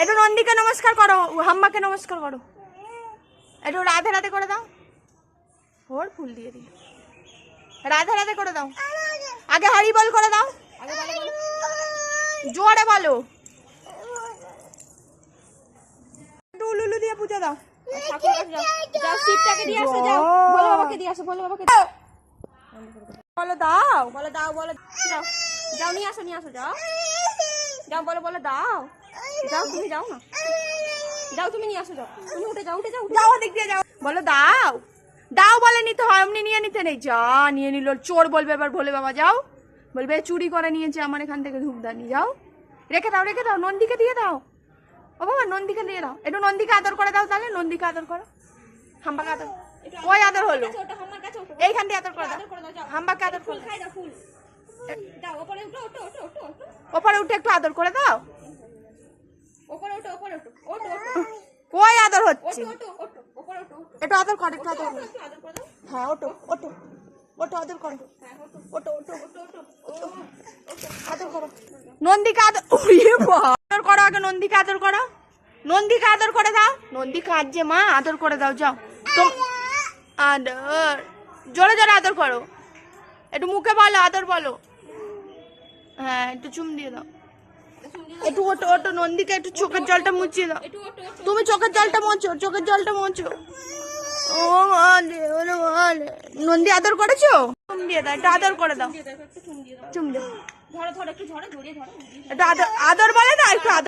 একটু নন্দীকে নমস্কার করো, হাম্মাকে নমস্কার করো, একটু রাধে রাধে করে দাও। ওর ফুল দিয়ে দিই, রাধে রাধে করে দাও। আগে হরি বল করে দাও, জোরে বলো। একটু উলুলু দিয়ে পুজো দাও। যাও শিবটাকে দিয়ে আসো, যাও বলো বাবাকে দিয়ে আসো, বলো বাবাকে দাও, বলো দাও, বলো দাও, বলো যাও, যাও নিয়ে আসো, নিয়ে আসো, যাও যাও, বলো বলো দাও, যাও তুমি যাও না, যাও তুমি নিয়ে আসো, যাও তুমি উঠে যাও, উঠে যাও, যাও দিক দিয়ে যাও, বলো দাও দাও, বলে নিতে হয়, এমনি নিয়ে নিতে নেই। যা নিয়ে নিল, চোর বলবে এবার ভোলে বাবা। যাও বলবে চুরি করে নিয়েছে আমার এখান থেকে ধূপদানি। যাও রেখে দাও, রেখে দাও, নন্দীকে দিয়ে দাও। ও বাবা নন্দীকে দিয়ে দাও, একটু নন্দীকে আদর করে দাও। তাহলে নন্দীকে আদর করো, হাম্বাকে আদর, ওই আদর হলো, এইখান দিয়ে আদর করে দাও, হাম্বাকে আদর করে দাও, ওপরে উঠে একটু আদর করে দাও। ওই আদর হচ্ছে, একটু আদর কর, একটু আদর কর। হ্যাঁ ওটো ওটো ওটো, আদর করো, ওটো ওটো আদর করো, নন্দীকে আদর, আদর করো আগে, নন্দীকে আদর করো, নন্দীকে আদর করে দাও। নন্দী কাঁদছে মা, আদর করে দাও। যাও তো আদর, জোরে জোরে আদর করো, একটু মুখে বলো আদর বলো। হ্যাঁ একটু চুম দিয়ে দাও, একটু ওটো ওটো, নন্দীকে একটু চোখের জলটা মুছিয়ে দাও। তুমি চোখের জলটা মোছো, চোখের জলটা মোছো। ও নন্দী আদর করেছো, চুম দিয়ে দাও, একটু আদর করে দাও, চুম দিয়ে দাও, একটু আদর, আদর বলে না, একটু আদর।